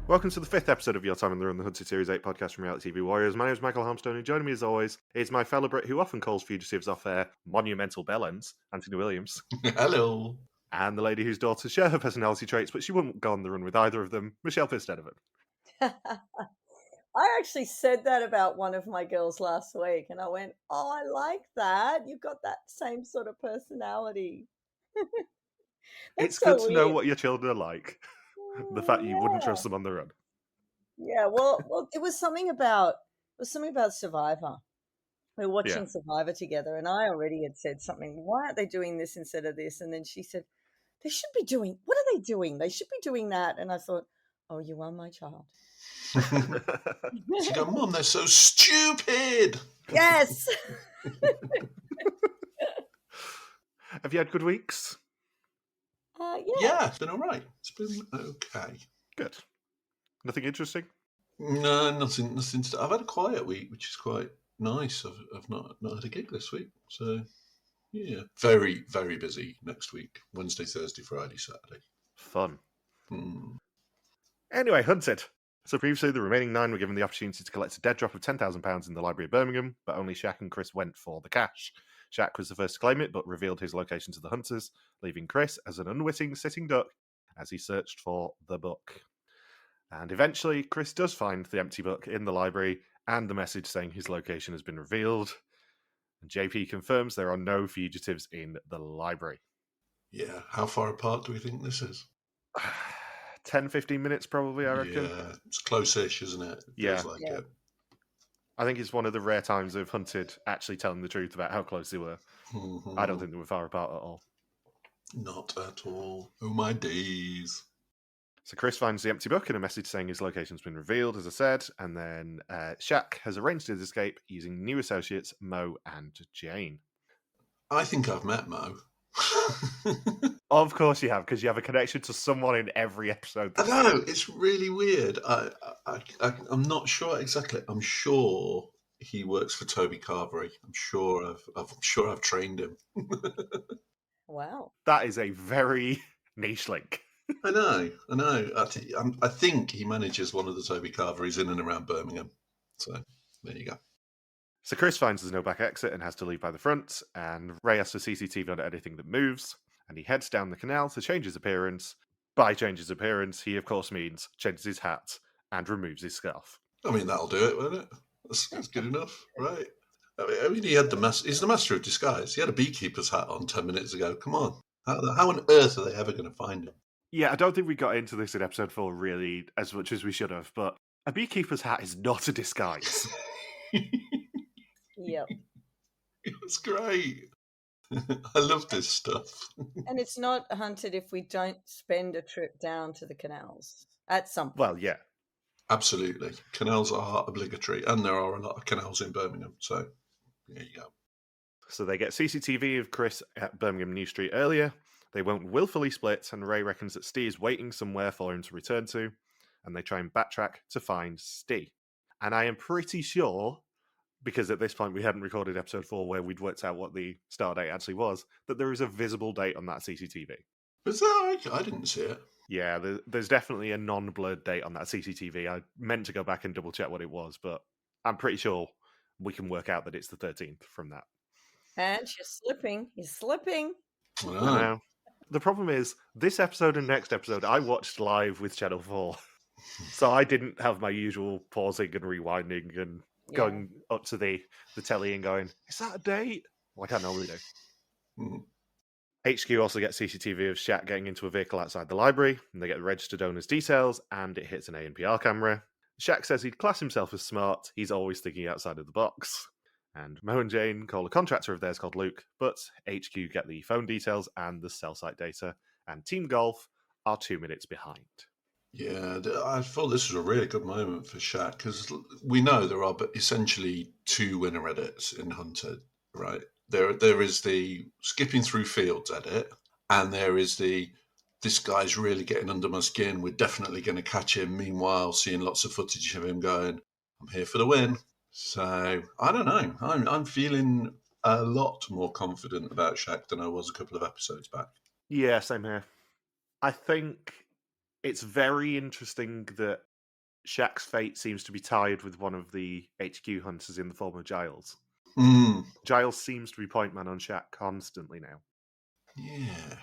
Welcome to the 5th episode of Your Time in the Run, the Hunted Series 8 podcast from Reality TV Warriors. My name is Michael Harmstone, and joining me as always is my fellow Brit who often calls fugitives off air monumental bellends, Anthony Williams. Hello. And the lady whose daughters share her personality traits, but she wouldn't go on the run with either of them, Michelle Fitzdedovan. I actually said that about one of my girls last week, and I went, "Oh, I like that. You've got that same sort of personality." It's so good to know weird. what your children are like. The fact you wouldn't trust them on the run. Yeah, well, it was something about Survivor. We were watching Survivor together, and I already had said something. Why aren't they doing this instead of this? And then she said, "They should be doing. What are they doing? They should be doing that." And I thought, "Oh, you are my child." She go, Mum, they're so stupid. Yes. Have you had good weeks? Yeah, it's been all right. It's been okay. Good. Nothing interesting? No, nothing. I've had a quiet week, which is quite nice. I've not had a gig this week, so yeah, very, very busy next week. Wednesday, Thursday, Friday, Saturday. Fun. Anyway, Hunted. So previously, the remaining 9 were given the opportunity to collect a dead drop of £10,000 in the Library of Birmingham, but only Shaq and Chris went for the cash. Shaq was the first to claim it, but revealed his location to the hunters, leaving Chris as an unwitting sitting duck as he searched for the book. And eventually, Chris does find the empty book in the library and the message saying his location has been revealed. And JP confirms there are no fugitives in the library. Yeah, how far apart do we think this is? 10-15 minutes probably, I reckon. Yeah, it's close-ish, isn't it? Feels like it. I think it's one of the rare times of Hunted actually telling the truth about how close they were. I don't think they were far apart at all. Not at all. Oh, my days. So Chris finds the empty book and a message saying his location's been revealed, as I said, and then Shaq has arranged his escape using new associates Mo and Jane. I think I've met Mo. Of course you have, because you have a connection to someone in every episode. I know, it's really weird. I'm not sure exactly. I'm sure he works for Toby Carvery. I'm sure I've trained him. Wow, that is a very niche link. I know. I think he manages one of the Toby Carverys in and around Birmingham. So there you go. So Chris finds there's no back exit and has to leave by the front, and Ray asks for CCTV on anything that moves, and he heads down the canal to change his appearance. By change his appearance, he of course means changes his hat and removes his scarf. I mean, that'll do it, won't it? That's good enough, right? I mean, he had he's the master of disguise. He had a beekeeper's hat on 10 minutes ago. Come on. How on earth are they ever going to find him? Yeah, I don't think we got into this in episode 4 really as much as we should have, but a beekeeper's hat is not a disguise. Yep. It's great. I love this stuff. And it's not Hunted if we don't spend a trip down to the canals at some point. Well, yeah. Absolutely. Canals are obligatory, and there are a lot of canals in Birmingham, so there you go. So they get CCTV of Chris at Birmingham New Street earlier. They won't willfully split, and Ray reckons that Stee is waiting somewhere for him to return to, and they try and backtrack to find Stee. And I am pretty sure, because at this point we hadn't recorded episode 4 where we'd worked out what the start date actually was, that there is a visible date on that CCTV. Was that? I didn't see it. Yeah, there's definitely a non-blurred date on that CCTV. I meant to go back and double check what it was, but I'm pretty sure we can work out that it's the 13th from that. And you're slipping. I know. The problem is, this episode and next episode, I watched live with Channel 4. So I didn't have my usual pausing and rewinding and going up to the telly and going, is that a date? Like I normally do. HQ also gets CCTV of Shaq getting into a vehicle outside the library, and they get the registered owner's details, and it hits an ANPR camera. Shaq says he'd class himself as smart, he's always thinking outside of the box. And Mo and Jane call a contractor of theirs called Luke, but HQ get the phone details and the cell site data, and Team Golf are 2 minutes behind. Yeah, I thought this was a really good moment for Shaq, because we know there are essentially 2 winner edits in Hunted, right? There is the skipping through fields edit, and there is the this guy's really getting under my skin, we're definitely going to catch him. Meanwhile, seeing lots of footage of him going, I'm here for the win. So, I don't know. I'm feeling a lot more confident about Shaq than I was a couple of episodes back. Yeah, same here. I think it's very interesting that Shaq's fate seems to be tied with one of the HQ hunters in the form of Giles. Mm. Giles seems to be point man on Shaq constantly now. Yeah.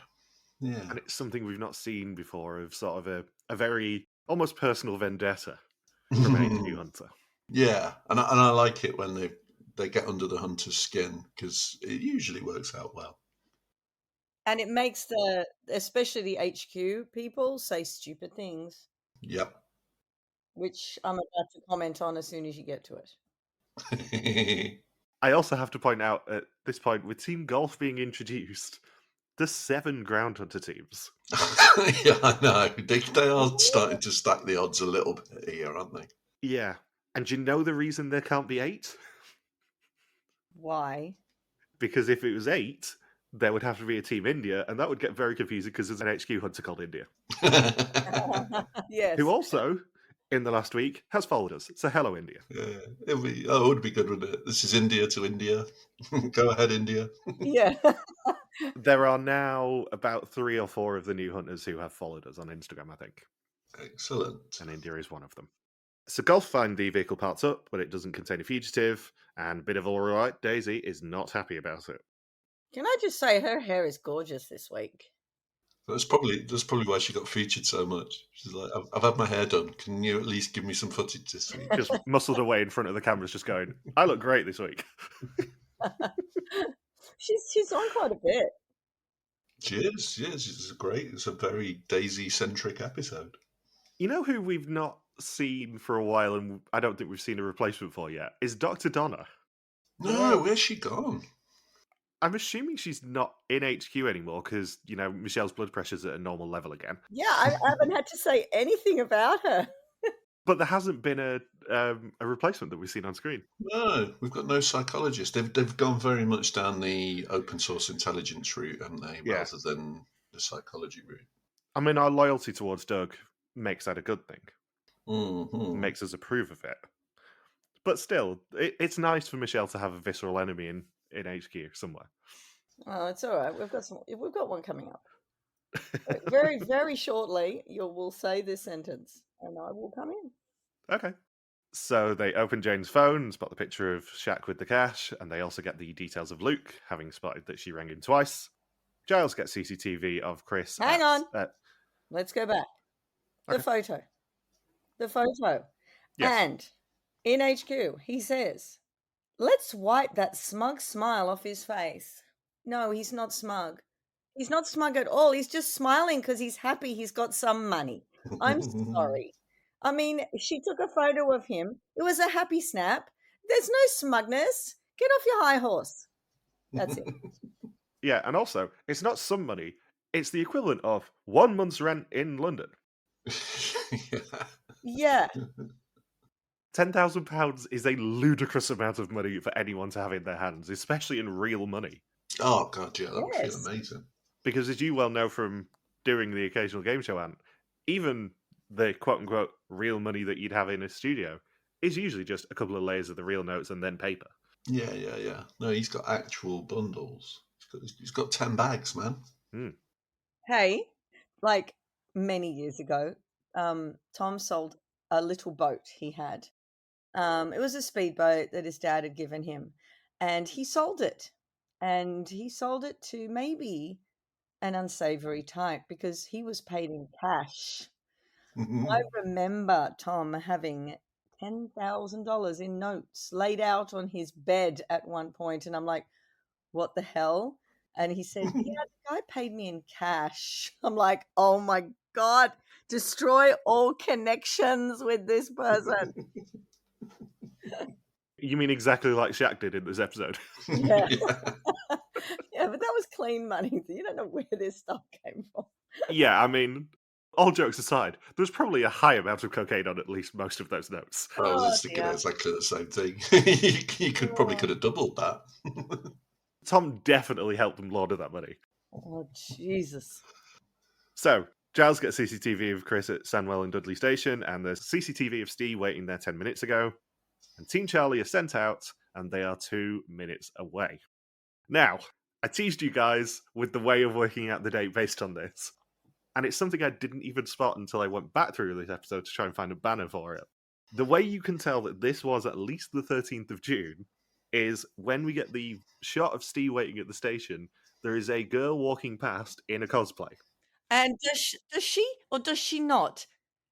And it's something we've not seen before, of sort of a very almost personal vendetta from an HQ hunter. Yeah, and I like it when they get under the hunter's skin, because it usually works out well. And it makes especially the HQ people say stupid things, Yep. which I'm about to comment on as soon as you get to it. I also have to point out at this point, with Team Golf being introduced, there's 7 ground hunter teams. Yeah, I know. They are starting to stack the odds a little bit here, aren't they? Yeah. And do you know the reason there can't be 8? Why? Because if it was 8, there would have to be a Team India, and that would get very confusing because there's an HQ hunter called India. Yes. Who also, in the last week, has followed us. So hello, India. Yeah, it would be good, wouldn't it? This is India to India. Go ahead, India. Yeah. There are now about 3 or 4 of the new hunters who have followed us on Instagram, I think. Excellent. And India is one of them. So Golf find the vehicle parts up, but it doesn't contain a fugitive, and bit of all right, Daisy is not happy about it. Can I just say her hair is gorgeous this week? That's probably why she got featured so much. She's like, I've had my hair done. Can you at least give me some footage this week? Just muscled away in front of the cameras, just going, I look great this week. She's on quite a bit. She is. It's great. It's a very Daisy-centric episode. You know who we've not seen for a while, and I don't think we've seen a replacement for yet, is Dr. Donna. No, where's she gone? I'm assuming she's not in HQ anymore because, Michelle's blood pressure's at a normal level again. Yeah, I haven't had to say anything about her. But there hasn't been a replacement that we've seen on screen. No, we've got no psychologist. They've gone very much down the open source intelligence route, haven't they, rather than the psychology route. I mean, our loyalty towards Doug makes that a good thing. Mm-hmm. Makes us approve of it. But still, it's nice for Michelle to have a visceral enemy in HQ somewhere. Oh, it's all right. We've got one coming up. Very, very shortly, you will say this sentence, and I will come in. Okay. So they open Jane's phone and spot the picture of Shaq with the cash, and they also get the details of Luke, having spotted that she rang him twice. Giles gets CCTV of Chris. Hang on. Let's go back. Okay. The photo. Yes. And in HQ, he says, let's wipe that smug smile off his face. No, he's not smug. He's not smug at all. He's just smiling because he's happy he's got some money. I'm sorry. I mean, she took a photo of him. It was a happy snap. There's no smugness. Get off your high horse. That's it. Yeah, and also, it's not some money. It's the equivalent of 1 month's rent in London. Yeah. £10,000 is a ludicrous amount of money for anyone to have in their hands, especially in real money. Oh, God, yeah, that would feel amazing. Because as you well know from doing the occasional game show, Ant, even the quote-unquote real money that you'd have in a studio is usually just a couple of layers of the real notes and then paper. Yeah. No, he's got actual bundles. He's got 10 bags, man. Hey, like many years ago, Tom sold a little boat he had. It was a speedboat that his dad had given him, and he sold it. And he sold it to maybe an unsavory type because he was paid in cash. I remember Tom having $10,000 in notes laid out on his bed at one point, and I'm like, what the hell? And he said, yeah, the guy paid me in cash. I'm like, oh my God, destroy all connections with this person. You mean exactly like Shaq did in this episode? Yeah. Yeah, but that was clean money. You don't know where this stuff came from. Yeah, I mean, all jokes aside, there's probably a high amount of cocaine on at least most of those notes. I was just thinking exactly the same thing. You probably could have doubled that. Tom definitely helped them launder that money. Oh, Jesus. So, Giles gets CCTV of Chris at Sandwell and Dudley Station, and there's CCTV of Steve waiting there 10 minutes ago. And Team Charlie is sent out, and they are 2 minutes away. Now, I teased you guys with the way of working out the date based on this. And it's something I didn't even spot until I went back through this episode to try and find a banner for it. The way you can tell that this was at least the 13th of June is when we get the shot of Steve waiting at the station, there is a girl walking past in a cosplay. And does she or does she not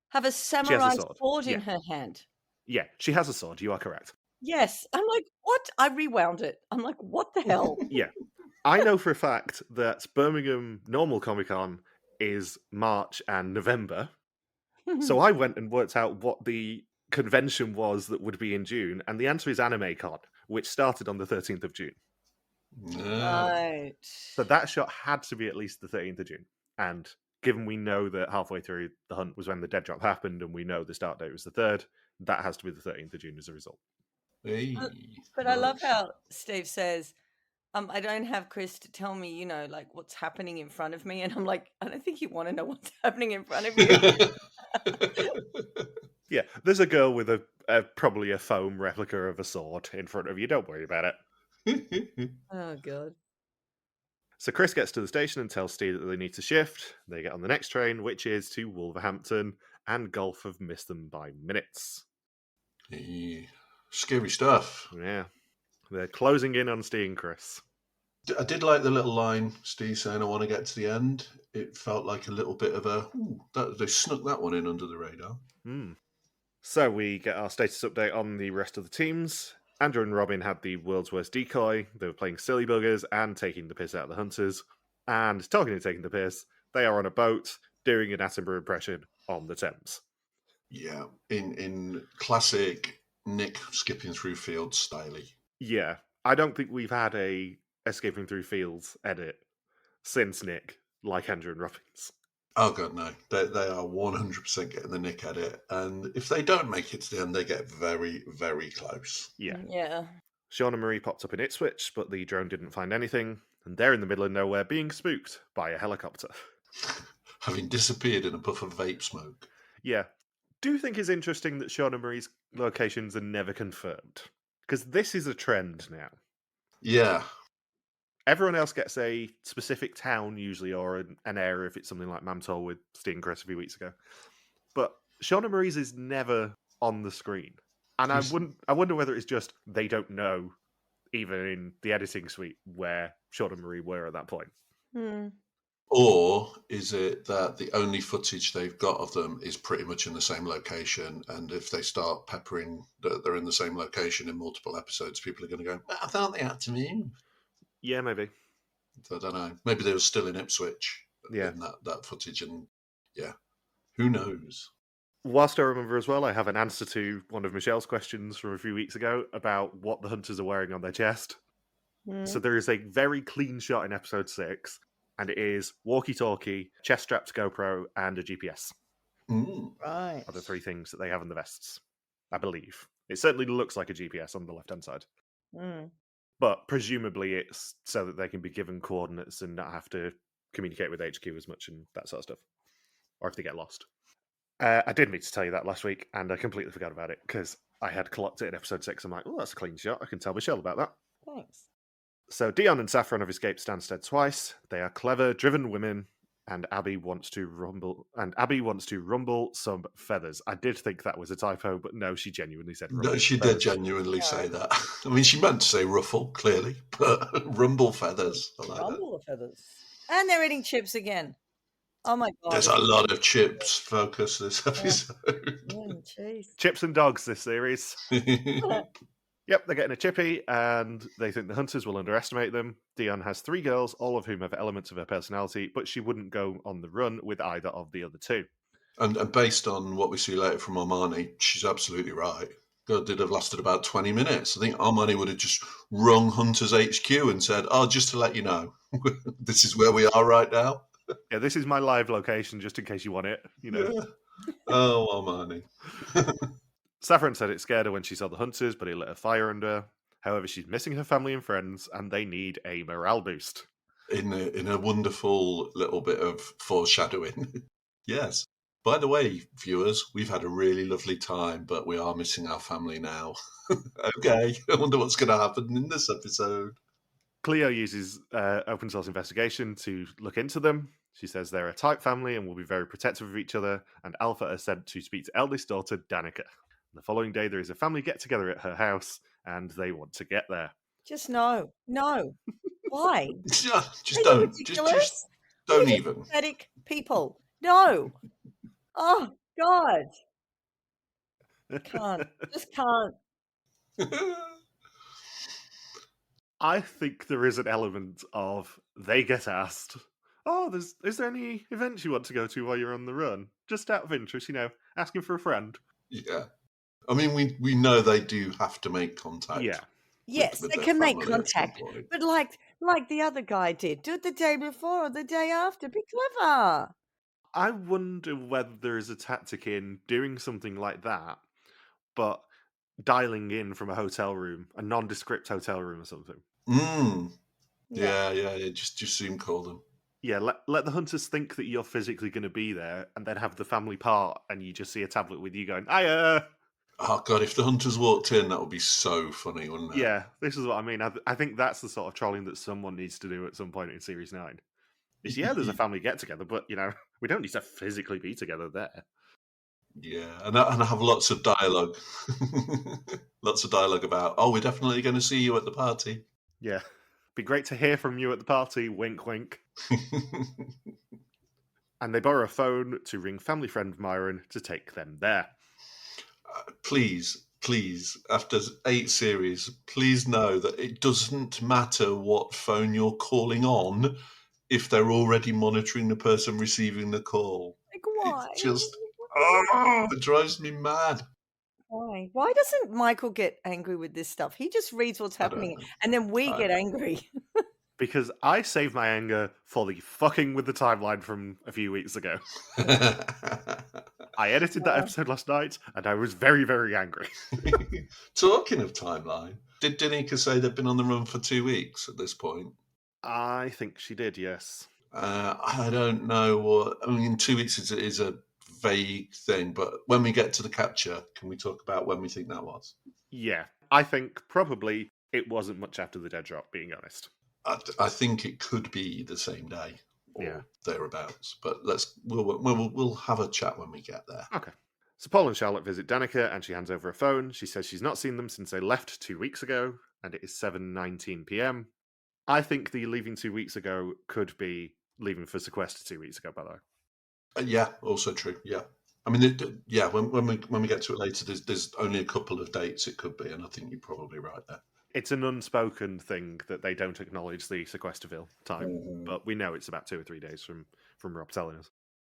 have a She has samurai a sword. sword in Yeah. her hand? Yeah, she has a sword. You are correct. Yes. I'm like, what? I rewound it. I'm like, what the hell? Yeah. I know for a fact that Birmingham Normal Comic Con is March and November. So I went and worked out what the convention was that would be in June, and the answer is Anime Con, which started on the 13th of June. Right. So that shot had to be at least the 13th of June. And given we know that halfway through the hunt was when the dead drop happened, and we know the start date was the 3rd, that has to be the 13th of June as a result. Hey, But nice. I love how Steve says, I don't have Chris to tell me, like what's happening in front of me. And I'm like, I don't think you want to know what's happening in front of you. Yeah, there's a girl with probably a foam replica of a sword in front of you. Don't worry about it. Oh, God. So Chris gets to the station and tells Steve that they need to shift. They get on the next train, which is to Wolverhampton, and Golf have missed them by minutes. Hey, scary stuff. Yeah. They're closing in on Steve and Chris. I did like the little line, Steve saying, I want to get to the end. It felt like a little bit of they snuck that one in under the radar. So we get our status update on the rest of the teams. Andrew and Robin had the world's worst decoy. They were playing silly buggers and taking the piss out of the hunters. And talking of taking the piss, they are on a boat doing an Attenborough impression on the Thames. Yeah, in classic Nick skipping through fields styley. Yeah, I don't think we've had a escaping through fields edit since Nick, like Andrew and Robin's. Oh god, no! They are 100% getting the Nick edit, and if they don't make it to the end, they get very, very close. Yeah. Sean and Marie popped up in Ipswich, but the drone didn't find anything, and they're in the middle of nowhere being spooked by a helicopter. Having disappeared in a puff of vape smoke. Yeah. Do you think it's interesting that Sean and Marie's locations are never confirmed? Because this is a trend now. Yeah. Everyone else gets a specific town, usually, or an area if it's something like Mamtol with Steve and Chris a few weeks ago. But Sean and Marie's is never on the screen. And I wonder whether it's just they don't know, even in the editing suite, where Sean and Marie were at that point. Or is it that the only footage they've got of them is pretty much in the same location, and if they start peppering that they're in the same location in multiple episodes, people are going to go, I thought they had to move. Yeah, maybe. I don't know. Maybe they were still in Ipswich in that footage, and yeah, who knows? Whilst I remember as well, I have an answer to one of Michelle's questions from a few weeks ago about what the hunters are wearing on their chest. So there is a very clean shot in episode 6, and it is walkie-talkie, chest strapped GoPro, and a GPS. Right. Are the 3 things that they have in the vests, I believe. It certainly looks like a GPS on the left-hand side. But presumably it's so that they can be given coordinates and not have to communicate with HQ as much and that sort of stuff. Or if they get lost. I did mean to tell you that last week, and I completely forgot about it, because I had clocked it in episode 6. I'm like, oh, that's a clean shot. I can tell Michelle about that. Thanks. So Dionne and Saffron have escaped Stansted twice. They are clever, driven women, and Abby wants to rumble some feathers. I did think that was a typo, but no, she genuinely said rumble. No, she did genuinely say that. I mean, she meant to say ruffle, clearly, but rumble feathers. I like Rumble feathers. And they're eating chips again. Oh my god. There's a lot of chips focus this episode. Chips and dogs this series. Yep, they're getting a chippy, and they think the hunters will underestimate them. Dionne has 3 girls, all of whom have elements of her personality, but she wouldn't go on the run with either of the other 2. And based on what we see later from Armani, she's absolutely right. God, did have lasted about 20 minutes. I think Armani would have just rung Hunter's HQ and said, oh, just to let you know, this is where we are right now. Yeah, this is my live location, just in case you want it. Yeah. Oh, Armani. Saffron said it scared her when she saw the hunters, but it lit a fire under her. However, she's missing her family and friends, and they need a morale boost. In a wonderful little bit of foreshadowing. Yes. By the way, viewers, we've had a really lovely time, but we are missing our family now. Okay, I wonder what's going to happen in this episode. Cleo uses open source investigation to look into them. She says they're a tight family and will be very protective of each other, and Alpha is sent to speak to eldest daughter, Danica. The following day, there is a family get-together at her house, and they want to get there. Just no. Why? Just Are you don't. Just ridiculous? don't You're even. pathetic people. No. Oh, God. Can't. Just can't. I think there is an element of they get asked, "Oh, is there any events you want to go to while you're on the run?" Just out of interest, asking for a friend. Yeah. I mean, we know they do have to make contact. Yeah. Yes, with they their can make family at some contact, point. but like the other guy did, do it the day before or the day after. Be clever. I wonder whether there is a tactic in doing something like that, but dialing in from a hotel room, a nondescript hotel room or something. Yeah. Just Zoom call them. Yeah, let the hunters think that you're physically going to be there, and then have the family part, and you just see a tablet with you going, "Hiya!" Oh God, if the hunters walked in, that would be so funny, wouldn't it? Yeah, this is what I mean. I think that's the sort of trolling that someone needs to do at some point in Series 9. There's a family get-together, but, we don't need to physically be together there. Yeah, and I have lots of dialogue. Lots of dialogue about, we're definitely going to see you at the party. Yeah. Be great to hear from you at the party, wink, wink. And they borrow a phone to ring family friend Myron to take them there. Please, after 8 series, please know that it doesn't matter what phone you're calling on if they're already monitoring the person receiving the call. Like, why? It just, it drives me mad. Why? Why doesn't Michael get angry with this stuff? He just reads what's happening, and then we get angry. Because I saved my anger for the fucking with the timeline from a few weeks ago. I edited that episode last night, and I was very, very angry. Talking of timeline, did Danica say they've been on the run for 2 weeks at this point? I think she did, yes. I don't know what... I mean, 2 weeks is a vague thing, but when we get to the capture, can we talk about when we think that was? Yeah, I think probably it wasn't much after the dead drop, being honest. I think it could be the same day or thereabouts, but we'll have a chat when we get there. Okay. So Paul and Charlotte visit Danica, and she hands over a phone. She says she's not seen them since they left 2 weeks ago, and it is 7:19 p.m. I think the leaving 2 weeks ago could be leaving for sequester 2 weeks ago, by the way. Yeah, also true. Yeah, I mean, when we get to it later, there's only a couple of dates it could be, and I think you're probably right there. It's an unspoken thing that they don't acknowledge the Sequesterville time, but we know it's about 2 or 3 days from Rob telling us.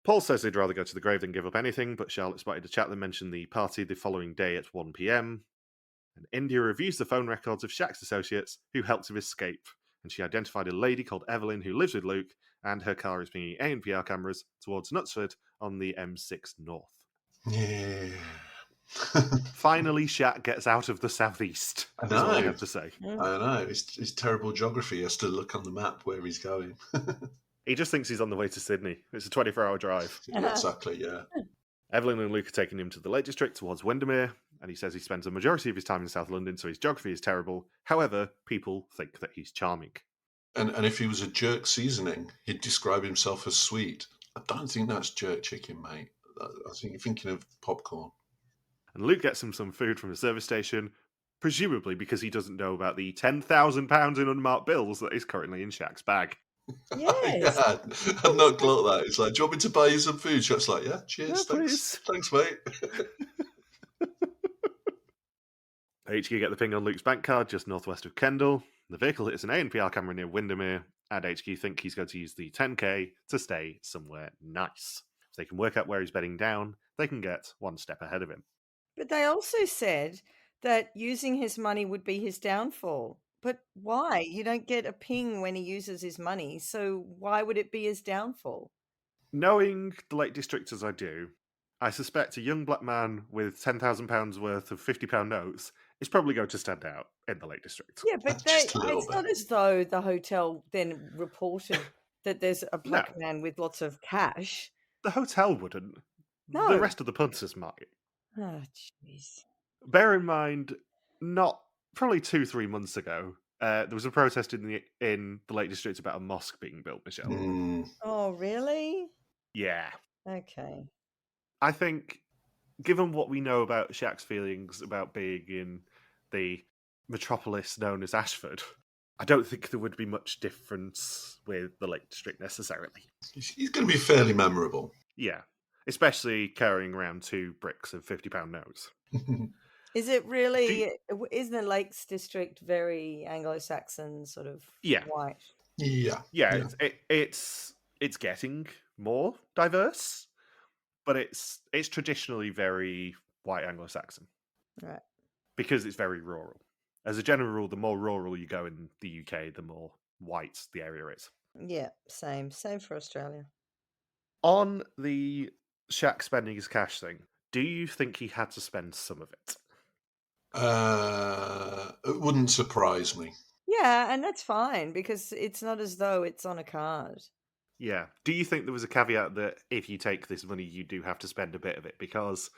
Paul says they'd rather go to the grave than give up anything, but Charlotte spotted a chat that mentioned the party the following day at 1 p.m. And India reviews the phone records of Shaq's associates who helped him escape, and she identified a lady called Evelyn who lives with Luke, and her car is bringing ANPR cameras towards Knutsford on the M6 North. Yeah. Finally, Shaq gets out of the southeast. I know. That's all I have to say. I know. It's terrible geography. He has to look on the map where he's going. He just thinks he's on the way to Sydney. It's a 24-hour drive. Yeah, exactly, yeah. Evelyn and Luke are taking him to the Lake District towards Windermere, and he says he spends the majority of his time in South London, so his geography is terrible. However, people think that he's charming. And if he was a jerk seasoning, he'd describe himself as sweet. I don't think that's jerk chicken, mate. I think you're thinking of popcorn. And Luke gets him some food from the service station, presumably because he doesn't know about the £10,000 in unmarked bills that is currently in Shaq's bag. Yes. Yeah, I've not clocked that. It's like, do you want me to buy you some food? Shaq's like, yeah, cheers, Yeah, thanks, please. thanks, mate. HQ get the ping on Luke's bank card just northwest of Kendal. The vehicle hits an ANPR camera near Windermere, and HQ think he's going to use the 10k to stay somewhere nice. If they can work out where he's bedding down, they can get one step ahead of him. But they also said that using his money would be his downfall. But why? You don't get a ping when he uses his money, so why would it be his downfall? Knowing the Lake District as I do, I suspect a young black man with £10,000 worth of £50 notes is probably going to stand out in the Lake District. Yeah, but Just a little it's bit. not as though the hotel then reported that there's a black man with lots of cash. The hotel wouldn't. No. The rest of the punters might. Oh, jeez. Bear in mind, probably 2-3 months ago, there was a protest in the Lake District about a mosque being built, Michelle. Oh, really? Yeah. Okay. I think given what we know about Shaq's feelings about being in the metropolis known as Ashford, I don't think there would be much difference with the Lake District necessarily. He's going to be fairly memorable. Yeah, especially carrying around 2 bricks of £50 notes. Is it really? Isn't the Lakes District very Anglo-Saxon, sort of white? Yeah. It's getting more diverse, but it's traditionally very white Anglo-Saxon, right? Because it's very rural. As a general rule, the more rural you go in the UK, the more white the area is. Yeah, same for Australia. On the Shaq spending his cash thing, do you think he had to spend some of it? It wouldn't surprise me. Yeah, and that's fine because it's not as though it's on a card. Yeah. Do you think there was a caveat that if you take this money, you do have to spend a bit of it? Because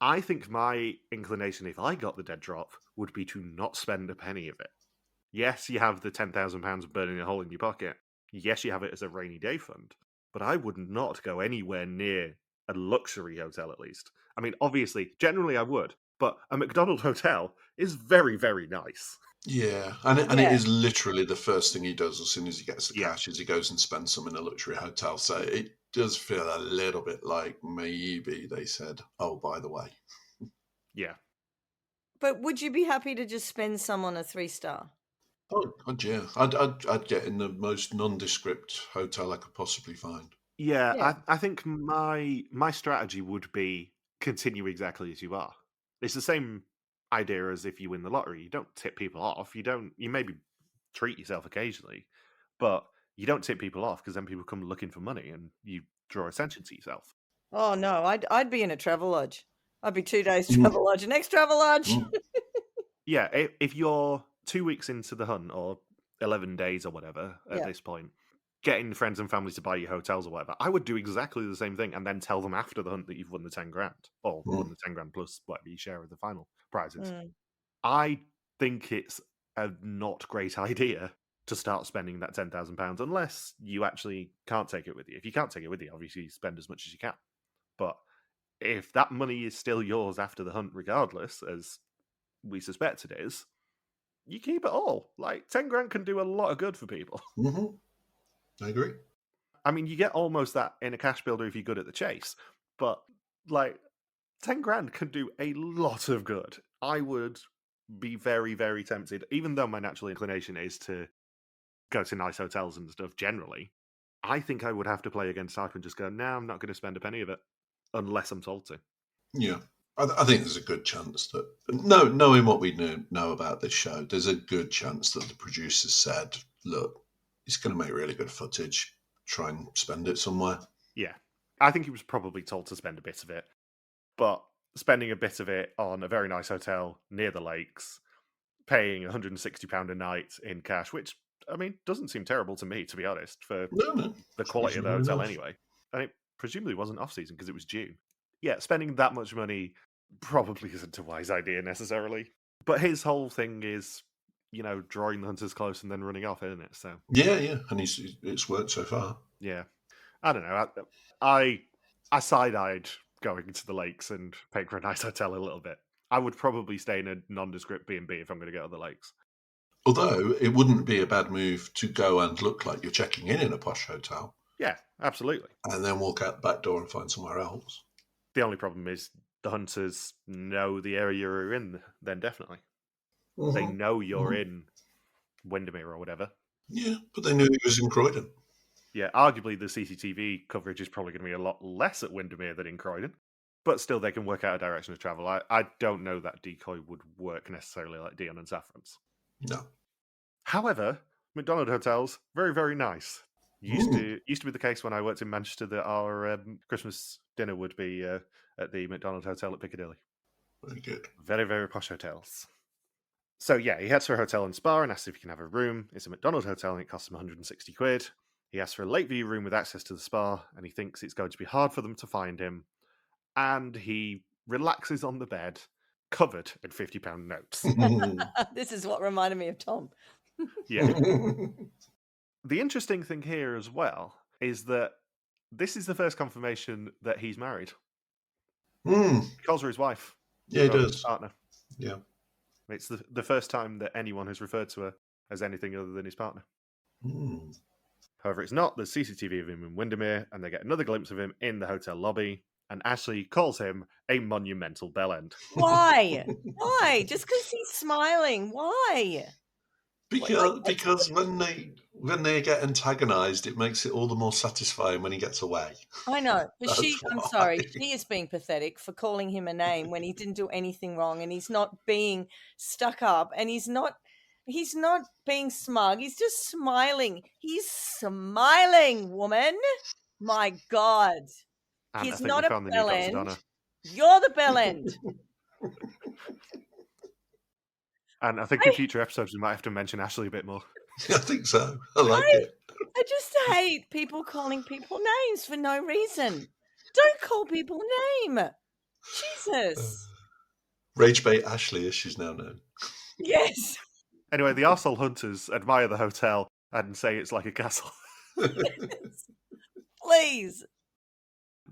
I think my inclination, if I got the dead drop, would be to not spend a penny of it. Yes, you have the £10,000 burning a hole in your pocket. Yes, you have it as a rainy day fund. But I would not go anywhere near a luxury hotel, at least. I mean, obviously, generally I would, but a McDonald's hotel is very, very nice. Yeah, and it is literally the first thing he does as soon as he gets the cash is he goes and spends some in a luxury hotel. So it does feel a little bit like maybe they said, oh, by the way. Yeah. But would you be happy to just spend some on a 3-star? Oh, God, yeah. I'd get in the most nondescript hotel I could possibly find. Yeah. I think my strategy would be continue exactly as you are. It's the same idea as if you win the lottery. You don't tip people off. You maybe treat yourself occasionally, but you don't tip people off because then people come looking for money and you draw attention to yourself. Oh no, I'd be in a travel lodge. I'd be 2 days travel lodge, next travel lodge. Yeah, if you're 2 weeks into the hunt or 11 days or whatever at this point, getting friends and family to buy you hotels or whatever, I would do exactly the same thing and then tell them after the hunt that you've won the 10 grand or won the 10 grand plus whatever you share of the final prizes. I think it's a not great idea to start spending that £10,000 unless you actually can't take it with you. If you can't take it with you, obviously you spend as much as you can. But if that money is still yours after the hunt, regardless, as we suspect it is, you keep it all. Like 10 grand can do a lot of good for people. I agree. I mean, you get almost that in a cash builder if you're good at the chase, but like 10 grand can do a lot of good. I would be very, very tempted, even though my natural inclination is to go to nice hotels and stuff generally. I think I would have to play against type and just go, no, I'm not going to spend a penny of it unless I'm told to. Yeah. I think there's a good chance that, knowing what we know about this show, there's a good chance that the producers said, look, he's going to make really good footage. Try and spend it somewhere. Yeah. I think he was probably told to spend a bit of it. But spending a bit of it on a very nice hotel near the lakes, paying £160 a night in cash, which, I mean, doesn't seem terrible to me, to be honest, for the quality of the hotel anyway. And it presumably wasn't off-season because it was June. Yeah, spending that much money probably isn't a wise idea necessarily. But his whole thing is, drawing the hunters close and then running off, isn't it? So yeah, and it's worked so far. Yeah, I don't know. I side-eyed going to the lakes and paying for a nice hotel a little bit. I would probably stay in a nondescript B&B if I'm going to go to the lakes. Although it wouldn't be a bad move to go and look like you're checking in a posh hotel. Yeah, absolutely. And then walk out the back door and find somewhere else. The only problem is the hunters know the area you're in, then definitely. They know you're in Windermere or whatever. Yeah, but they knew he was in Croydon. Yeah, arguably the CCTV coverage is probably going to be a lot less at Windermere than in Croydon. But still, they can work out a direction of travel. I don't know that decoy would work necessarily like Dionne and Saffron's. No. However, McDonald's hotels, very, very nice. Used to be the case when I worked in Manchester that our Christmas dinner would be at the McDonald's Hotel at Piccadilly. Very good. Very, very posh hotels. So yeah, he heads for a hotel in Spa and asks if he can have a room. It's a McDonald's hotel and it costs him 160 quid. He asks for a Lakeview room with access to the spa and he thinks it's going to be hard for them to find him. And he relaxes on the bed, covered in £50 notes. This is what reminded me of Tom. Yeah. The interesting thing here as well is that this is the first confirmation that he's married. He calls her his wife. Yeah, he rather than does. his partner. Yeah. It's the first time that anyone has referred to her as anything other than his partner. However, it's not. There's CCTV of him in Windermere, and they get another glimpse of him in the hotel lobby, and Ashley calls him a monumental bellend. Why? Why? Just because he's smiling? Why? Because when they get antagonised, it makes it all the more satisfying when he gets away. I know, but I'm sorry, why. she is being pathetic for calling him a name when he didn't do anything wrong, and he's not being stuck up, and he's not being smug. He's just smiling. He's smiling, woman. My God, And he's I think not we a found the new bell Dr end. Donna. You're the bell end. And I think in future episodes we might have to mention Ashley a bit more. I think so. I like it. I just hate people calling people names for no reason. Don't call people name. Jesus. Rage bait Ashley, as she's now known. Yes. Anyway, the arsehole hunters admire the hotel and say it's like a castle. Yes. Please.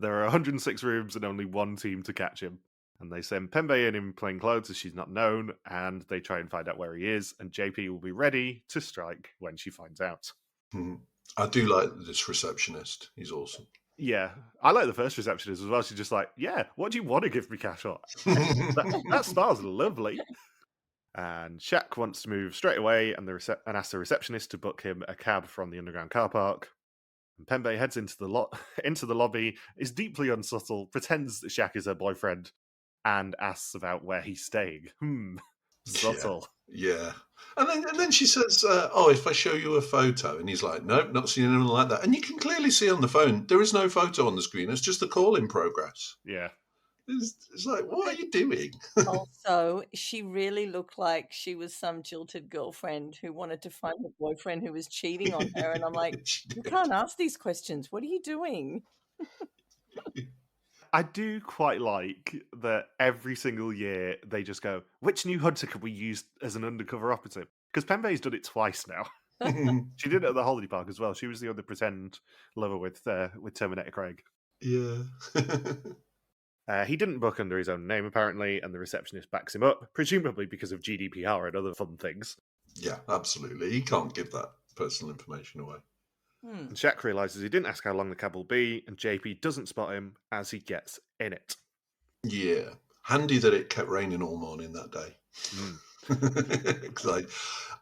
There are 106 rooms and only one team to catch him. And they send Pembe in plain clothes as she's not known, and they try and find out where he is, and JP will be ready to strike when she finds out. I do like this receptionist. He's awesome. Yeah, I like the first receptionist as well. She's just like, yeah, what do you want to give me cash on? that spar's lovely. And Shaq wants to move straight away and asks the receptionist to book him a cab from the underground car park. And Pembe heads into the lobby, is deeply unsubtle, pretends that Shaq is her boyfriend, and asks about where he's staying. Subtle. Yeah. And then she says, oh, if I show you a photo, and he's like, nope, not seen anyone like that. And you can clearly see on the phone, there is no photo on the screen. It's just a call in progress. Yeah. It's like, what are you doing? Also, she really looked like she was some jilted girlfriend who wanted to find a boyfriend who was cheating on her. And I'm like, you can't ask these questions. What are you doing? I do quite like that every single year they just go, which new hunter could we use as an undercover operative? Because Pembe's done it twice now. She did it at the holiday park as well. She was the other pretend lover with Terminator Craig. Yeah. He didn't book under his own name, apparently, and the receptionist backs him up, presumably because of GDPR and other fun things. Yeah, absolutely. He can't give that personal information away. And Shaq realises he didn't ask how long the cab will be, and JP doesn't spot him as he gets in it. Yeah. Handy that it kept raining all morning that day. Because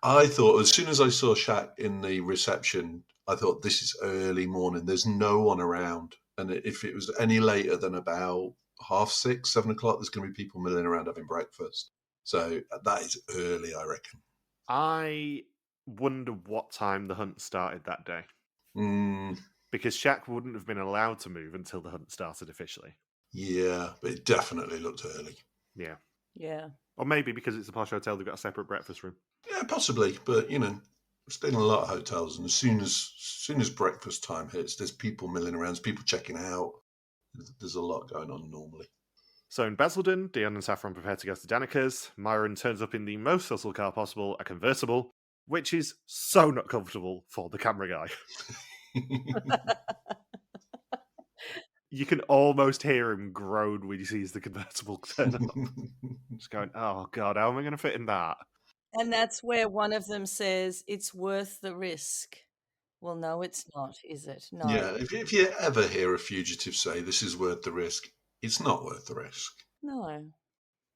I thought, as soon as I saw Shaq in the reception, I thought, this is early morning. There's no one around. And if it was any later than about 6:30, 7 o'clock, there's going to be people milling around having breakfast. So that is early, I reckon. I wonder what time the hunt started that day. Because Shaq wouldn't have been allowed to move until the hunt started officially. Yeah, but it definitely looked early. Yeah. Yeah. Or maybe because it's a posh hotel, they've got a separate breakfast room. Yeah, possibly. But, I've stayed in a lot of hotels, and as soon as breakfast time hits, there's people milling around, there's people checking out. There's a lot going on normally. So in Basildon, Dionne and Saffron prepare to go to Danica's. Myron turns up in the most subtle car possible, a convertible, which is so not comfortable for the camera guy. You can almost hear him groan when he sees the convertible turn up. Just going, oh God, how am I going to fit in that? And that's where one of them says, it's worth the risk. Well, no, it's not, is it? No. Yeah, if you ever hear a fugitive say this is worth the risk, it's not worth the risk. No.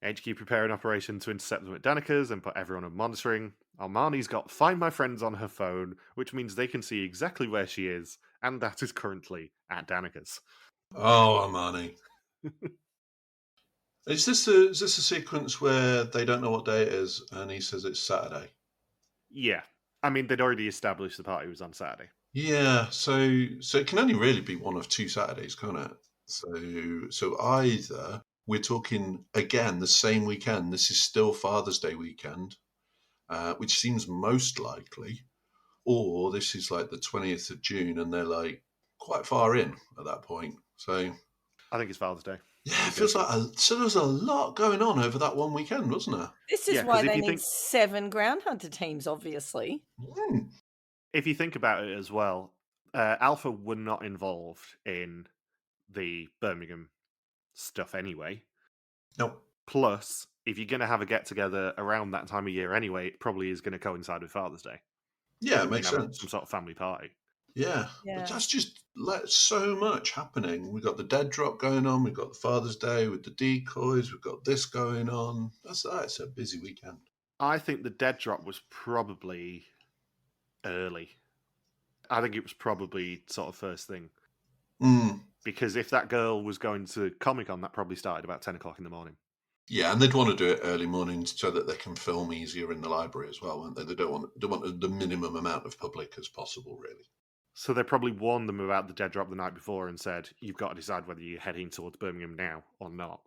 HQ prepare an operation to intercept them at Danica's and put everyone on monitoring. Armani's got Find My Friends on her phone, which means they can see exactly where she is, and that is currently at Danica's. Oh, Armani. Is this a sequence where they don't know what day it is and he says it's Saturday? Yeah. I mean, they'd already established the party was on Saturday. Yeah, so it can only really be one of two Saturdays, can't it? So either we're talking, again, the same weekend. This is still Father's Day weekend, which seems most likely, or this is like the 20th of June and they're like quite far in at that point. So I think it's Father's Day. Yeah, it feels like there was a lot going on over that one weekend, wasn't there? This is why they need 7 ground hunter teams, obviously. If you think about it as well, Alpha were not involved in the Birmingham stuff anyway. Nope. Plus, if you're going to have a get-together around that time of year anyway, it probably is going to coincide with Father's Day. Yeah, it You makes can have sense. some sort of family party. Yeah, but that's just so much happening. We've got the dead drop going on. We've got the Father's Day with the decoys. We've got this going on. That's a busy weekend. I think the dead drop was probably early. I think it was probably sort of first thing. Because if that girl was going to Comic-Con, that probably started about 10 o'clock in the morning. Yeah, and they'd want to do it early mornings so that they can film easier in the library as well, won't they? They want the minimum amount of public as possible, really. So they probably warned them about the dead drop the night before and said, you've got to decide whether you're heading towards Birmingham now or not.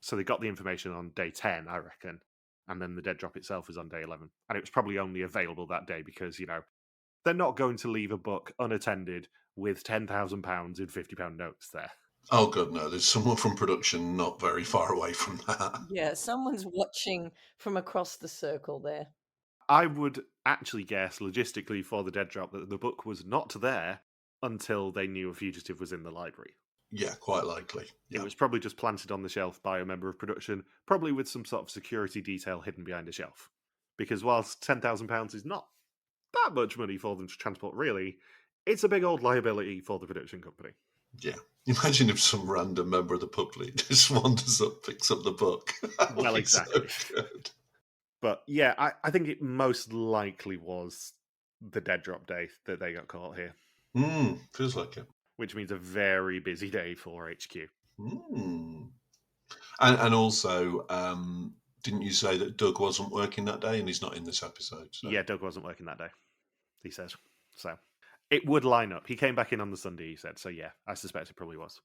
So they got the information on day 10, I reckon. And then the dead drop itself is on day 11. And it was probably only available that day because, they're not going to leave a book unattended with £10,000 in £50 notes there. Oh, God, no. There's someone from production not very far away from that. Yeah, someone's watching from across the circle there. I would actually guess, logistically, for the dead drop, that the book was not there until they knew a fugitive was in the library. Yeah, quite likely. Yeah. It was probably just planted on the shelf by a member of production, probably with some sort of security detail hidden behind a shelf. Because whilst £10,000 is not that much money for them to transport, really, it's a big old liability for the production company. Yeah. Imagine if some random member of the public just wanders up, picks up the book. Well, exactly. So good. But yeah, I think it most likely was the dead drop day that they got caught here. Feels like it. Which means a very busy day for HQ. And also, didn't you say that Doug wasn't working that day and he's not in this episode? So. Yeah, Doug wasn't working that day, he says. So it would line up. He came back in on the Sunday, he said. So yeah, I suspect it probably was.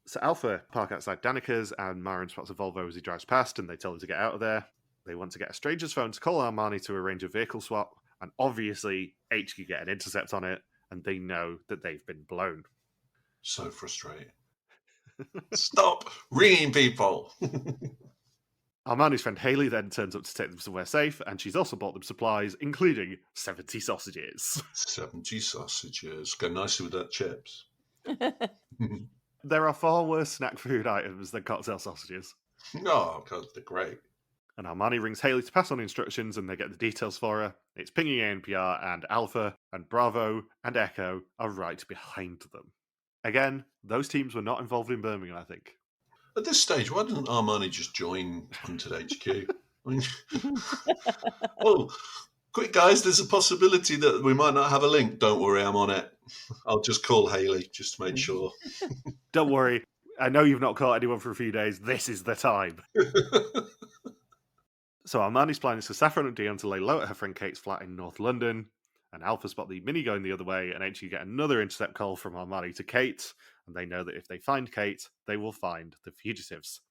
So Alpha park outside Danica's and Myron spots a Volvo as he drives past and they tell him to get out of there. They want to get a stranger's phone to call Armani to arrange a vehicle swap. And obviously, HQ get an intercept on it and they know that they've been blown. So frustrating. Stop ringing people. Armani's friend Hayley then turns up to take them somewhere safe, and she's also bought them supplies, including 70 sausages. 70 sausages. Go nicely with that chips. There are far worse snack food items than cocktail sausages. Oh, God, they're great. And Armani rings Hayley to pass on instructions, and they get the details for her. It's pinging ANPR, and Alpha, and Bravo, and Echo are right behind them. Again, those teams were not involved in Birmingham, I think. At this stage, why doesn't Armani just join Hunted HQ? I mean, oh, quick, guys, there's a possibility that we might not have a link. Don't worry, I'm on it. I'll just call Hayley just to make sure. Don't worry. I know you've not caught anyone for a few days. This is the time. So Armani's plan is for Saffron and Dionne to lay low at her friend Kate's flat in North London, and Alpha spot the Mini going the other way, and HQ get another intercept call from Armani to Kate, and they know that if they find Kate, they will find the fugitives.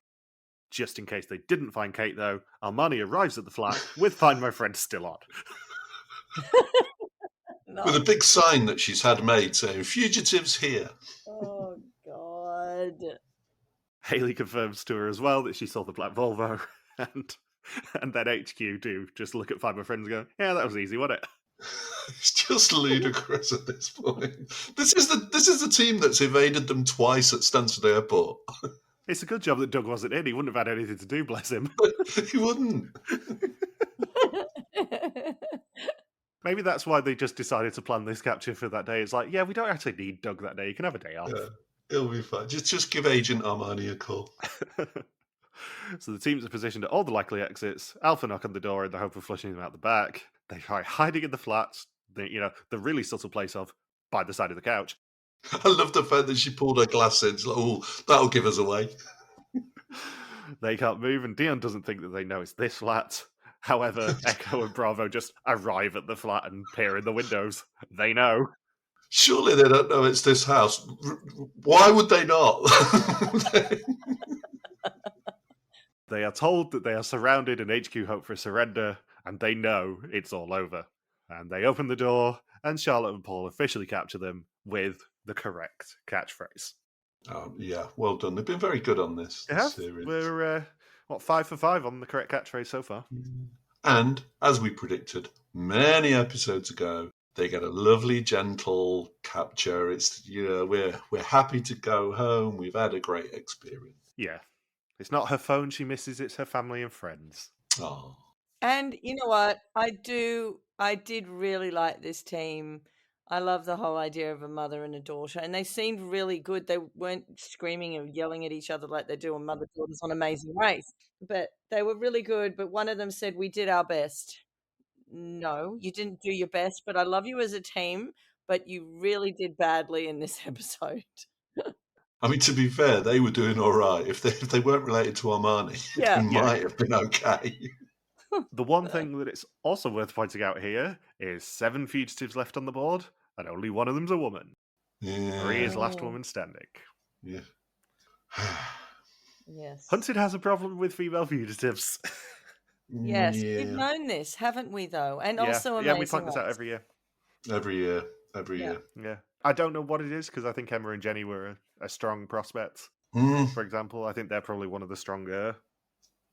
Just in case they didn't find Kate, though, Armani arrives at the flat with Find My Friend still on. With a big sign that she's had made saying, "Fugitives here." Oh, God. Hayley confirms to her as well that she saw the black Volvo, and then HQ do just look at Find My Friend and go, yeah, that was easy, wasn't it? It's just ludicrous at this point. This is the team that's evaded them twice at Stansted Airport. It's a good job that Doug wasn't in. He wouldn't have had anything to do, bless him. He wouldn't. Maybe that's why they just decided to plan this capture for that day. It's like, yeah, we don't actually need Doug that day. You can have a day off. Yeah, it'll be fine. Just give Agent Armani a call. So the teams are positioned at all the likely exits. Alpha knock on the door in the hope of flushing them out the back. They try hiding in the flats, the really subtle place of by the side of the couch. I love the fact that she pulled her glass in. It's like, oh, that'll give us away. They can't move, and Dionne doesn't think that they know it's this flat. However, Echo and Bravo just arrive at the flat and peer in the windows. They know. Surely they don't know it's this house. Why would they not? They are told that they are surrounded and HQ hope for a surrender, and they know it's all over. And they open the door, and Charlotte and Paul officially capture them with the correct catchphrase. Yeah, well done. They've been very good on this series. We're, 5 for 5 on the correct catchphrase so far. And, as we predicted many episodes ago, They get a lovely, gentle capture. It's, we're happy to go home. We've had a great experience. Yeah. It's not her phone she misses, it's her family and friends. Oh. And you know what? I did really like this team. I love the whole idea of a mother and a daughter, and they seemed really good. They weren't screaming and yelling at each other like they do on Mother Daughters on Amazing Race, but they were really good. But one of them said, "We did our best." No, you didn't do your best, but I love you as a team, but you really did badly in this episode. I mean, to be fair, they were doing all right. If they weren't related to Armani, Yeah. they might have been okay. The one thing that it's also worth pointing out here is 7 fugitives left on the board, and only one of them's a woman. Marie is last Oh. woman standing. Yeah. Yes. Hunted has a problem with female fugitives. Yes, Yeah. we've known this, haven't we, though? And Yeah. also Yeah, Amazing we point this out Race. every year. Every year. Every Yeah. year. Yeah. I don't know what it is, because I think Emma and Jenny were a strong prospect. Mm. For example, I think they're probably one of the stronger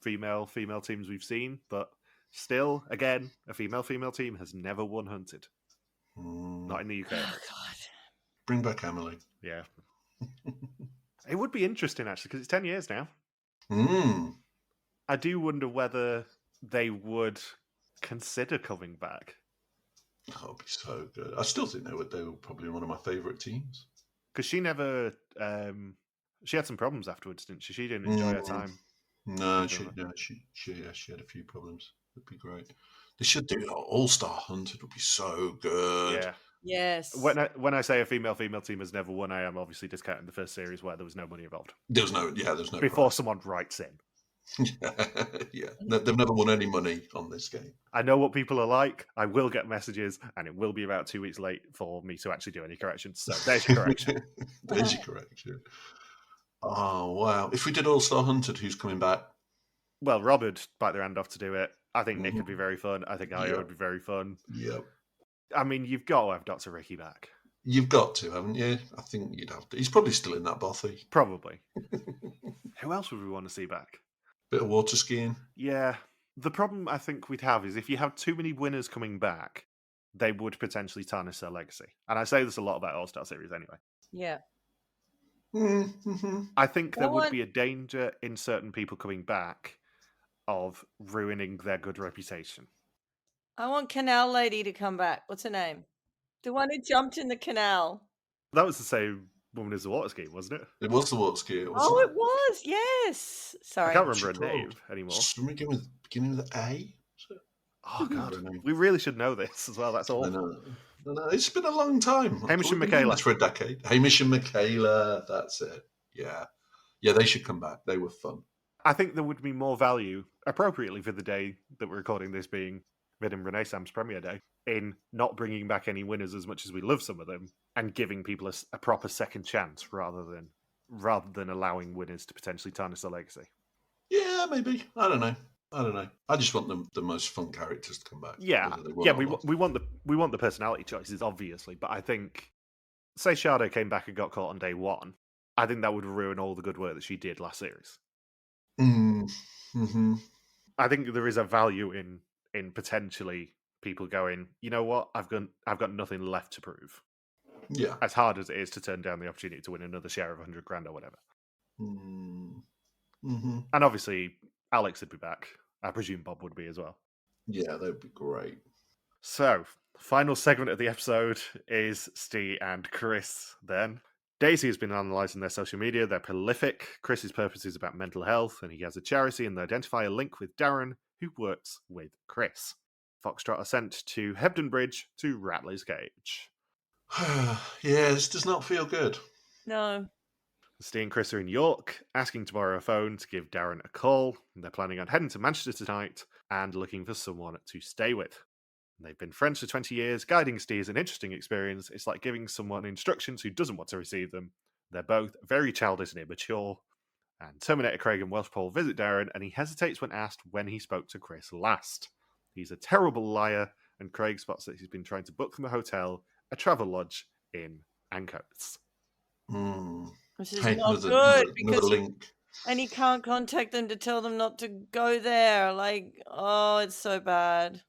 female teams we've seen, but still, again, a female team has never won Hunted. Not in the UK. Oh, God. Bring back Emily. Yeah. It would be interesting, actually, because it's 10 years now. Mm. I do wonder whether they would consider coming back. That would be so good. I still think they were probably one of my favourite teams. Because she never... she had some problems afterwards, didn't she? She didn't enjoy her time. No, she had a few problems. It'd be great. They should do All-Star Hunted. Would be so good. Yeah. Yes. When I say a female team has never won, I am obviously discounting the first series where there was no money involved. There's no Before someone writes in. Yeah. They've never won any money on this game. I know what people are like. I will get messages, and it will be about 2 weeks late for me to actually do any corrections. So there's your correction. There's your correction. Oh, wow. If we did All-Star Hunted, who's coming back? Well, Rob would bite their hand off to do it. I think Nick would be very fun. I think Io would be very fun. Yep. I mean, you've got to have Dr. Ricky back. You've got to, haven't you? I think you'd have to. He's probably still in that bothy. Probably. Who else would we want to see back? Bit of water skiing. Yeah. The problem I think we'd have is if you have too many winners coming back, they would potentially tarnish their legacy. And I say this a lot about All-Star Series anyway. Yeah. Mm-hmm. I think there would be a danger in certain people coming back of ruining their good reputation. I want Canal Lady to come back. What's her name? The one who jumped in the canal. That was the same woman as the water ski, wasn't it? It was the water ski. It was. Yes. Sorry. I can't remember her name anymore. Beginning with A? Oh, God. We really should know this as well. That's awful. No, it's been a long time. Hamish and We've been doing Michaela. this for a decade. Hamish and Michaela, that's it. Yeah. Yeah, they should come back. They were fun. I think there would be more value, appropriately for the day that we're recording this being Vid and Renaissam's premiere day, in not bringing back any winners as much as we love some of them, and giving people a proper second chance rather than allowing winners to potentially tarnish their legacy. Yeah, maybe. I don't know. I just want the most fun characters to come back. Yeah, we want the personality choices, obviously, but I think, say Sade came back and got caught on day one, I think that would ruin all the good work that she did last series. Mm-hmm. I think there is a value in potentially people going, you know what, I've got nothing left to prove. Yeah. As hard as it is to turn down the opportunity to win another share of $100,000 or whatever. Mm-hmm. And obviously, Alex would be back. I presume Bob would be as well. Yeah, that would be great. So, final segment of the episode is Steve and Chris then. Daisy has been analysing their social media. They're prolific. Chris's purpose is about mental health, and he has a charity, and they identify a link with Darren, who works with Chris. Foxtrot are sent to Hebden Bridge to Rattler's Cage. Yeah, this does not feel good. No. Steve and Chris are in York, asking to borrow a phone to give Darren a call. They're planning on heading to Manchester tonight and looking for someone to stay with. They've been friends for 20 years. Guiding Steve is an interesting experience. It's like giving someone instructions who doesn't want to receive them. They're both very childish and immature. And Terminator Craig and Welsh Paul visit Darren, and he hesitates when asked when he spoke to Chris last. He's a terrible liar, and Craig spots that he's been trying to book them a hotel, a travel lodge in Ancoats. Which is not good because link. And he can't contact them to tell them not to go there. Like, oh, it's so bad.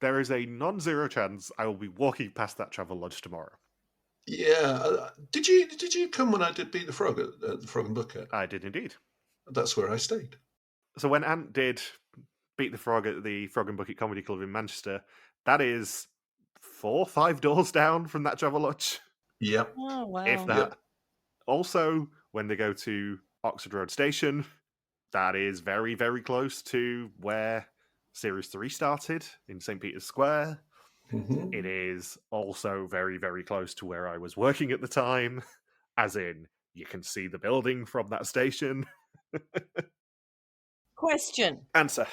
there is a non-zero chance I will be walking past that travel lodge tomorrow. Yeah. Did you come when I did Beat the Frog at the Frog and Bucket? I did indeed. That's where I stayed. So when Ant did Beat the Frog at the Frog and Bucket Comedy Club in Manchester, that is 4 or 5 doors down from that travel lodge. Yep. Oh, wow. If that. Yep. Also, when they go to Oxford Road Station, that is very, very close to where Series 3 started in St. Peter's Square. Mhm. It is also very, very close to where I was working at the time, as in, you can see the building from that station. Question. Answer.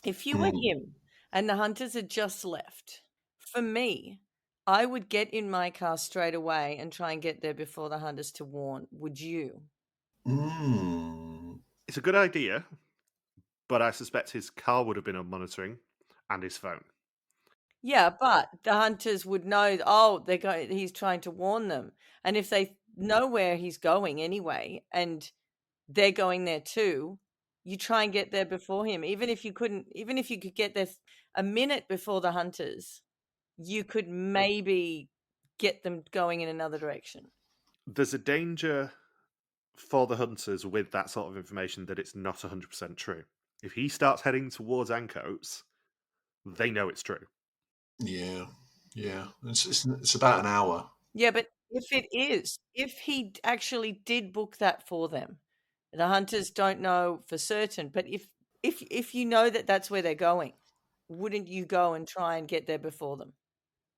If you were him and the hunters had just left, for me, I would get in my car straight away and try and get there before the hunters to warn. Would you? It's a good idea, but I suspect his car would have been on monitoring and his phone. Yeah, but the hunters would know, oh, he's trying to warn them. And if they know where he's going anyway, and they're going there too, you try and get there before him. Even if you could get there a minute before the hunters, you could maybe get them going in another direction. There's a danger for the hunters with that sort of information that it's not 100% true. If he starts heading towards Ancoats, they know it's true. Yeah. It's about an hour. Yeah, but if he actually did book that for them, the hunters don't know for certain. But if you know that that's where they're going, wouldn't you go and try and get there before them?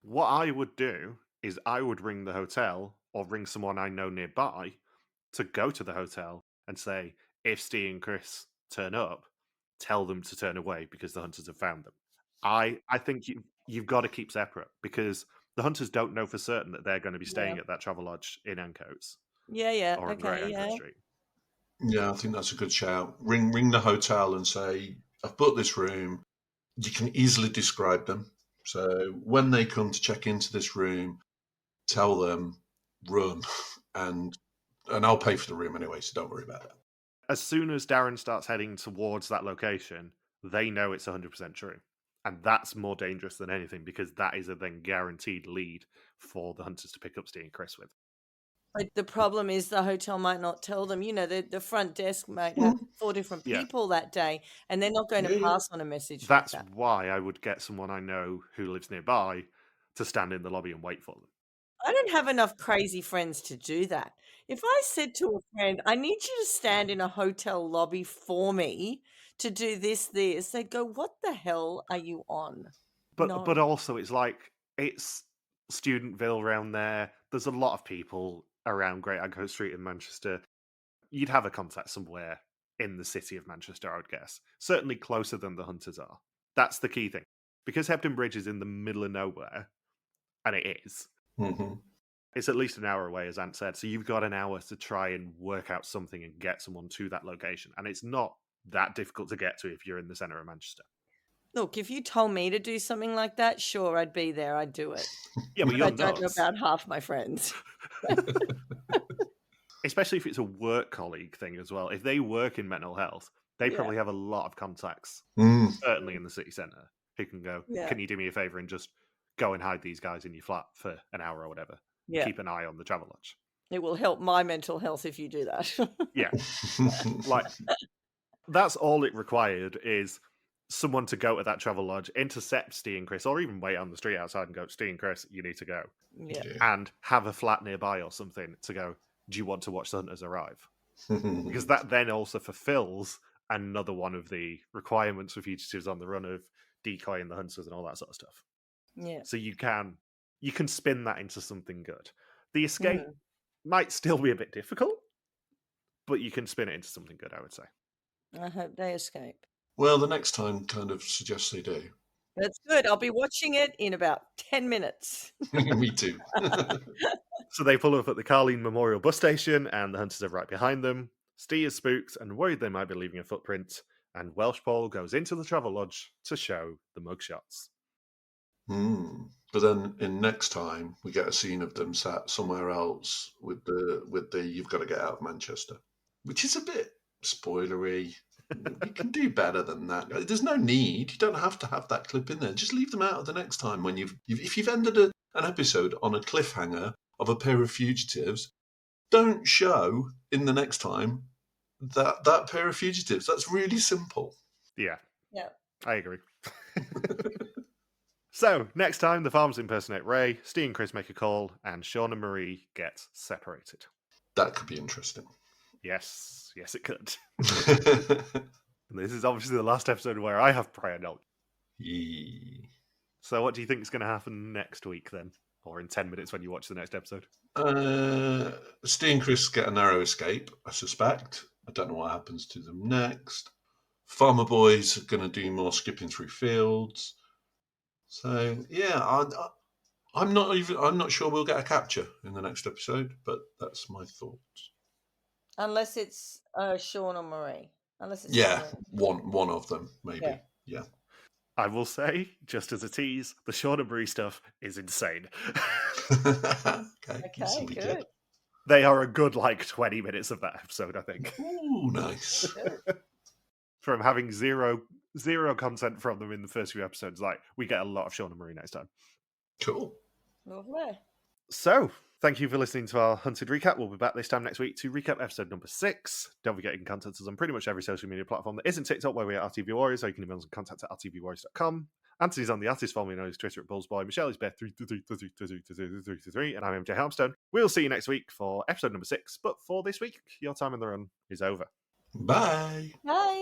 What I would do is I would ring the hotel or ring someone I know nearby to go to the hotel and say, if Steve and Chris turn up, tell them to turn away because the hunters have found them. I think you've got to keep separate because the hunters don't know for certain that they're going to be staying at that travel lodge in Ancoats Yeah, or on Great okay, Ancoats Street. Yeah, I think that's a good shout. Ring the hotel and say, I've booked this room. You can easily describe them. So when they come to check into this room, tell them room, and I'll pay for the room anyway, so don't worry about it. As soon as Darren starts heading towards that location, they know it's 100% true. And that's more dangerous than anything because that is a then guaranteed lead for the hunters to pick up Steve and Chris with. But the problem is the hotel might not tell them. You know, the front desk might have 4 different people that day, and they're not going to pass on a message That's like that. why I would get someone I know who lives nearby to stand in the lobby and wait for them. I don't have enough crazy friends to do that. If I said to a friend, I need you to stand in a hotel lobby for me to do this, they'd go, what the hell are you on? But also it's like it's Studentville around there. There's a lot of people around Great Ancoats Street in Manchester. You'd have a contact somewhere in the city of Manchester, I would guess. Certainly closer than the hunters are. That's the key thing. Because Hebden Bridge is in the middle of nowhere, and it is, it's at least an hour away, as Ant said. So you've got an hour to try and work out something and get someone to that location. And it's not that difficult to get to if you're in the centre of Manchester. Look, if you told me to do something like that, sure, I'd be there. I'd do it. Yeah, but I don't know about half my friends. Especially if it's a work colleague thing as well. If they work in mental health, they probably have a lot of contacts, certainly in the city centre, who can go, can you do me a favour and just go and hide these guys in your flat for an hour or whatever? Yeah. Keep an eye on the travel lodge. It will help my mental health if you do that. Yeah. Like, that's all it required is someone to go to that travel lodge, intercept Steve and Chris, or even wait on the street outside and go, Steve and Chris, you need to go. Yeah. And have a flat nearby or something to go, do you want to watch the hunters arrive? Because that then also fulfills another one of the requirements for fugitives on the run of decoying the hunters and all that sort of stuff. Yeah. So you can spin that into something good. The escape might still be a bit difficult, but you can spin it into something good, I would say. I hope they escape. Well, the next time kind of suggests they do. That's good. I'll be watching it in about 10 minutes. Me too. So they pull up at the Carleen Memorial bus station, and the hunters are right behind them. Steve is spooked and worried they might be leaving a footprint, and Welsh Paul goes into the travel lodge to show the mugshots. But then in next time, we get a scene of them sat somewhere else with the "You've got to get out of Manchester," which is a bit spoilery. You can do better than that. There's no need. You don't have to have that clip in there. Just leave them out of the next time when if you've ended an episode on a cliffhanger of a pair of fugitives. Don't show in the next time that pair of fugitives. That's really simple. Yeah. Yeah. I agree. So, next time, the farmers impersonate Ray, Steve and Chris make a call, and Sean and Marie get separated. That could be interesting. Yes, it could. And this is obviously the last episode where I have prior knowledge. Yeah. So what do you think is going to happen next week then? Or in 10 minutes when you watch the next episode? Steve and Chris get a narrow escape, I suspect. I don't know what happens to them next. Farmer Boys are going to do more skipping through fields. So, yeah, I'm not sure we'll get a capture in the next episode, but that's my thoughts. Unless it's Sean or Marie. Unless it's one of them, maybe. Yeah. I will say, just as a tease, the Sean and Marie stuff is insane. Okay, good. They are a good, 20 minutes of that episode, I think. Ooh, nice. From having zero content from them in the first few episodes, we get a lot of Sean and Marie next time. Cool. Lovely. So, thank you for listening to our Hunted recap. We'll be back this time next week to recap episode number 6. Don't forget you can contact us on pretty much every social media platform that isn't TikTok, where we are RTV Warriors, or you can email us at contact@rtvwarriors.com. Anthony's on the artist, formerly known as Twitter at Bullsboy. Michelle is Beth333333333, and I'm MJ Harmstone. We'll see you next week for episode number 6, but for this week, your time on the run is over. Bye. Bye.